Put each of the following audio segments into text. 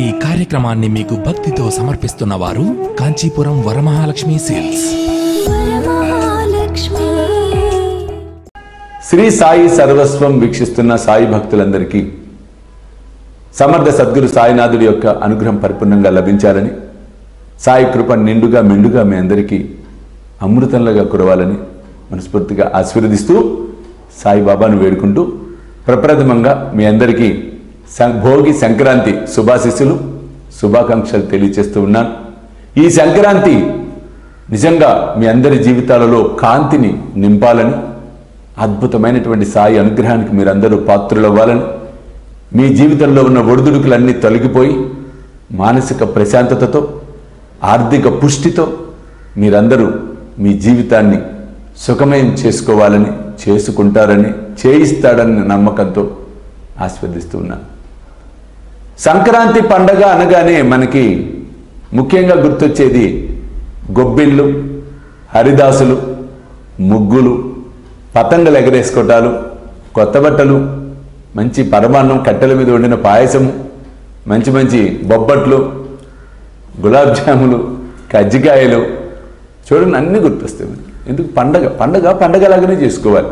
ఈ కార్యక్రమాన్ని మీకు భక్తితో సమర్పిస్తున్న వారు కాంచీపురం వరమహాలక్ష్మి సేల్స్. శ్రీ సాయి సర్వస్వం వీక్షిస్తున్న సాయి భక్తులందరికీ సమర్థ సద్గురు సాయినాథుడి యొక్క అనుగ్రహం పరిపూర్ణంగా లభించాలని, సాయి కృప నిండుగా మెండుగా మీ అందరికీ అమృతంలాగా కురవాలని మనస్ఫూర్తిగా ఆశీర్వదిస్తూ సాయిబాబాను వేడుకుంటూ ప్రప్రథమంగా మీ అందరికీ భోగి సంక్రాంతి శుభాశీస్సులు శుభాకాంక్షలు తెలియజేస్తూ ఉన్నాను. ఈ సంక్రాంతి నిజంగా మీ అందరి జీవితాలలో కాంతిని నింపాలని, అద్భుతమైనటువంటి సాయి అనుగ్రహానికి మీరందరూ పాత్రులవ్వాలని, మీ జీవితంలో ఉన్న ఒడిదుడుకులన్నీ తొలగిపోయి మానసిక ప్రశాంతతతో ఆర్థిక పుష్టితో మీరందరూ మీ జీవితాన్ని సుఖమయం చేసుకోవాలని, చేసుకుంటారని, చేయిస్తాడని నమ్మకంతో ఆస్వాదిస్తూ ఉన్నాను. సంక్రాంతి పండగ అనగానే మనకి ముఖ్యంగా గుర్తొచ్చేది గొబ్బిళ్ళు, హరిదాసులు, ముగ్గులు, పతంగులు ఎగరేసుకోవటాలు, కొత్త బట్టలు, మంచి పరమాన్నం, కట్టెల మీద వండిన పాయసము, మంచి మంచి బొబ్బట్లు, గులాబ్ జాములు, కజ్జికాయలు, చూడండి అన్నీ గుర్తొస్తాయి. ఎందుకు పండగలాగానే చేసుకోవాలి.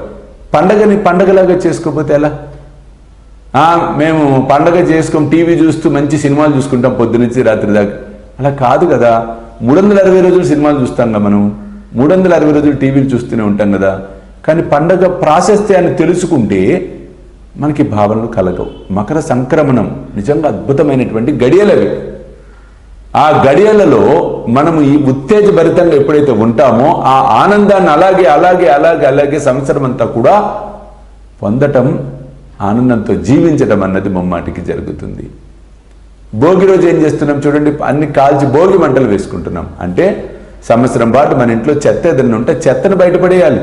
పండగని పండగలాగా చేసుకోకపోతే ఎలా? మేము పండగ చేసుకోం, టీవీ చూస్తూ మంచి సినిమాలు చూసుకుంటాం పొద్దునుంచి రాత్రి దాకా. అలా కాదు కదా. 360 రోజులు సినిమాలు చూస్తాం కదా మనం, 360 రోజులు టీవీలు చూస్తూనే ఉంటాం కదా. కానీ పండగ ప్రాశస్త్యాన్ని తెలుసుకుంటే మనకి భావనలు కలగవు. మకర సంక్రమణం నిజంగా అద్భుతమైనటువంటి గడియలవి. ఆ గడియలలో మనము ఈ ఉత్తేజభరితంగా ఎప్పుడైతే ఉంటామో ఆ ఆనందాన్ని అలాగే అలాగే అలాగే అలాగే సంవత్సరం అంతా కూడా పొందటం, ఆనందంతో జీవించడం అన్నది ముమ్మాటికి జరుగుతుంది. భోగి రోజు ఏం చేస్తున్నాం చూడండి, అన్ని కాల్చి భోగి మంటలు వేసుకుంటున్నాం. అంటే సంవత్సరం పాటు మన ఇంట్లో చెత్త ఏదైనా ఉంటే చెత్తను బయటపడేయాలి,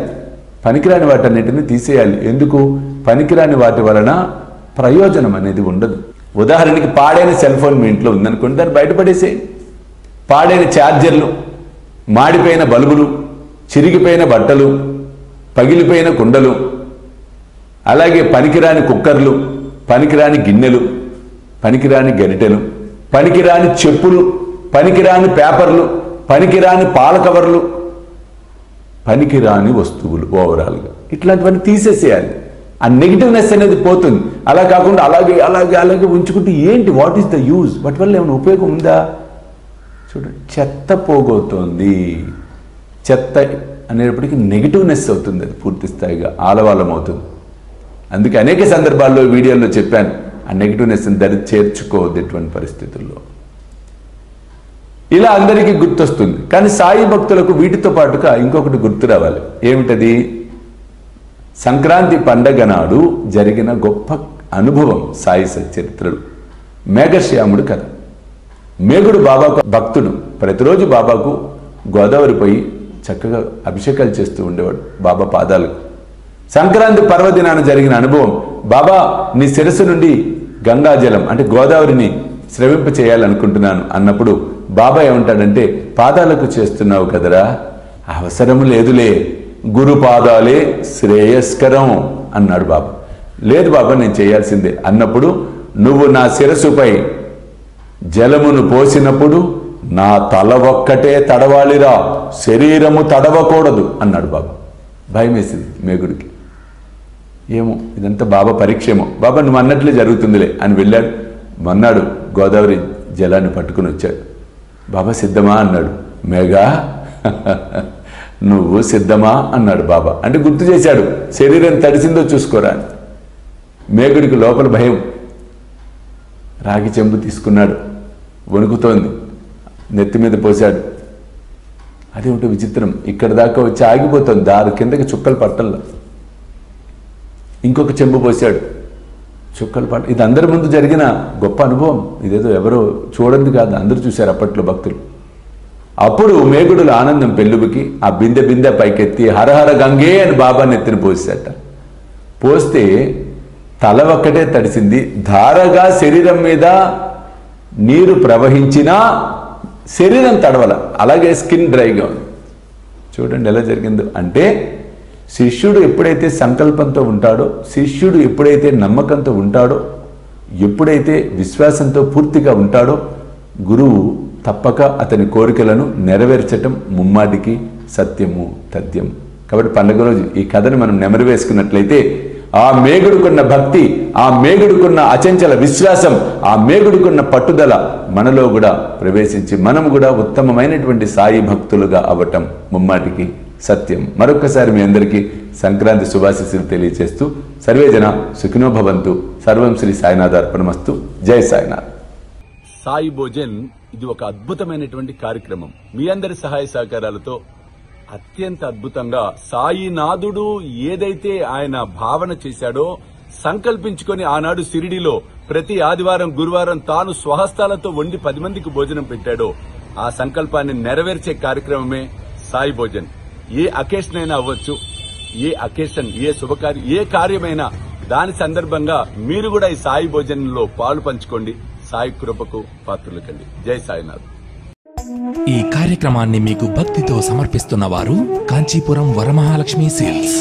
పనికిరాని వాటన్నిటిని తీసేయాలి. ఎందుకు? పనికిరాని వాటి వలన ప్రయోజనం అనేది ఉండదు. ఉదాహరణకి పాడైన సెల్ ఫోన్ మీ ఇంట్లో ఉందనుకోండి, దాన్ని బయటపడేసేయి. పాడైన ఛార్జర్లు, మాడిపోయిన బల్బులు, చిరిగిపోయిన బట్టలు, పగిలిపోయిన కుండలు, అలాగే పనికిరాని కుక్కర్లు, పనికిరాని గిన్నెలు, పనికిరాని గరిటెలు, పనికిరాని చెప్పులు, పనికిరాని పేపర్లు, పనికిరాని పాల కవర్లు, పనికిరాని వస్తువులు ఓవరాల్గా ఇట్లాంటివన్నీ తీసేసేయాలి. ఆ నెగిటివ్నెస్ అనేది పోతుంది. అలా కాకుండా అలాగే అలాగే అలాగే ఉంచుకుంటే ఏంటి, వాట్ ఈస్ ద యూజ్? వాటి వల్ల ఏమైనా ఉపయోగం ఉందా? చూడండి, చెత్త పోగవుతోంది. చెత్త అనేటప్పటికీ నెగిటివ్నెస్ అవుతుంది, అది పూర్తి స్థాయిగా ఆలవాలం అవుతుంది. అందుకే అనేక సందర్భాల్లో వీడియోల్లో చెప్పాను, ఆ నెగిటివ్నెస్ని చేర్చుకోవద్దు ఎటువంటి పరిస్థితుల్లో. ఇలా అందరికీ గుర్తొస్తుంది. కానీ సాయి భక్తులకు వీటితో పాటుగా ఇంకొకటి గుర్తు రావాలి. ఏమిటది? సంక్రాంతి పండగ నాడు జరిగిన గొప్ప అనుభవం సాయి చరిత్రలో మేఘశ్యాముడు కథ. మేఘుడు బాబాకు భక్తుడు. ప్రతిరోజు బాబాకు గోదావరి పోయి చక్కగా అభిషేకాలు చేస్తూ ఉండేవాడు బాబా పాదాలకు. సంక్రాంతి పర్వదినాన జరిగిన అనుభవం, బాబా నీ శిరస్సు నుండి గంగాజలం అంటే గోదావరిని స్రవింప చేయాలనుకుంటున్నాను అన్నప్పుడు బాబా ఏమంటాడంటే, పాదాలకు చేస్తున్నావు కదరా, అవసరం లేదులే, గురు పాదాలే శ్రేయస్కరం అన్నాడు బాబా. లేదు బాబా, నేను చేయాల్సిందే అన్నప్పుడు, నువ్వు నా శిరస్సుపై జలమును పోసినప్పుడు నా తల ఒక్కటే తడవాలిరా, శరీరము తడవకూడదు అన్నాడు బాబా. భయం వేసింది మేఘుడికి. ఏమో ఇదంతా బాబా పరీక్షేమో, బాబా నువ్వు అన్నట్లే జరుగుతుందిలే అని వెళ్ళాడు. మన్నాడు గోదావరి జలాన్ని పట్టుకుని వచ్చాడు. బాబా సిద్ధమా అన్నాడు. మేఘా నువ్వు సిద్ధమా అన్నాడు బాబా. అంటే గుర్తు చేశాడు, శరీరం తడిసిందో చూసుకోరా అని. మేఘుడికి లోపల భయం. రాగి చెంబు తీసుకున్నాడు, వణుకుతోంది, నెత్తి మీద పోశాడు. అదేమిటో విచిత్రం, ఇక్కడ దాకా వచ్చి ఆగిపోతుంది, దారి కిందకి చుక్కలు పట్టల్లా. ఇంకొక చెంబు పోశాడు, చుక్కలు పట్ట. ఇది అందరి ముందు జరిగిన గొప్ప అనుభవం. ఇదేదో ఎవరో చూడండి కాదు, అందరూ చూశారు అప్పట్లో భక్తులు. అప్పుడు మేఘుడుల ఆనందం పెళ్ళుబుకి ఆ బిందె బిందె పైకెత్తి హరహర గంగే అని బాబా నెత్తిని పోసాట. పోస్తే తల ఒక్కటే తడిసింది. ధారగా శరీరం మీద నీరు ప్రవహించినా శరీరం తడవల, అలాగే స్కిన్ డ్రైగా ఉంది. చూడండి ఎలా జరిగిందో. అంటే శిష్యుడు ఎప్పుడైతే సంకల్పంతో ఉంటాడో, శిష్యుడు ఎప్పుడైతే నమ్మకంతో ఉంటాడో, ఎప్పుడైతే విశ్వాసంతో పూర్తిగా ఉంటాడో, గురువు తప్పక అతని కోరికలను నెరవేర్చటం ముమ్మాటికి సత్యము తథ్యం. కాబట్టి పండుగ రోజు ఈ కథను మనం నెమరు వేసుకున్నట్లయితే ఆ మేగుడుకున్న భక్తి, ఆ మేగుడుకున్న అచంచల విశ్వాసం, ఆ మేగుడుకున్న పట్టుదల మనలో కూడా ప్రవేశించి మనం కూడా ఉత్తమమైనటువంటి సాయి భక్తులుగా అవ్వటం ముమ్మాటికి సత్యం. మరొక్కసారి మీ అందరికీ సంక్రాంతి శుభాశీస్సులు తెలియజేస్తూ సర్వేజన సుఖినో భవంతు. సర్వం శ్రీ సాయినాథ అర్పణమస్తు. జై సాయినాథ్. సాయి భోజన్ ఇది ఒక అద్భుతమైనటువంటి కార్యక్రమం. మీ అందరి సహాయ సహకారాలతో అత్యంత అద్భుతంగా సాయినాథుడు ఏదైతే ఆయన భావన చేశాడో, సంకల్పించుకొని ఆనాడు షిరిడీలో ప్రతి ఆదివారం గురువారం తాను స్వహస్తాలతో వండి 10 మందికి భోజనం పెట్టాడో, ఆ సంకల్పాన్ని నెరవేర్చే కార్యక్రమమే సాయి భోజన్. ఏ అకేషన్ అయినా అవ్వచ్చు, ఏ అకేషన్, ఏ శుభకార్యం, ఏ కార్యమైనా దాని సందర్భంగా మీరు కూడా ఈ సాయి భోజనంలో పాలు పంచుకోండి. సాయి కృపకు పాత్రలు కండి. జై సాయినాథ్. ఈ కార్యక్రమాన్ని మీకు భక్తితో సమర్పిస్తున్న వారు కాంచీపురం వరమహాలక్ష్మి సేల్స్.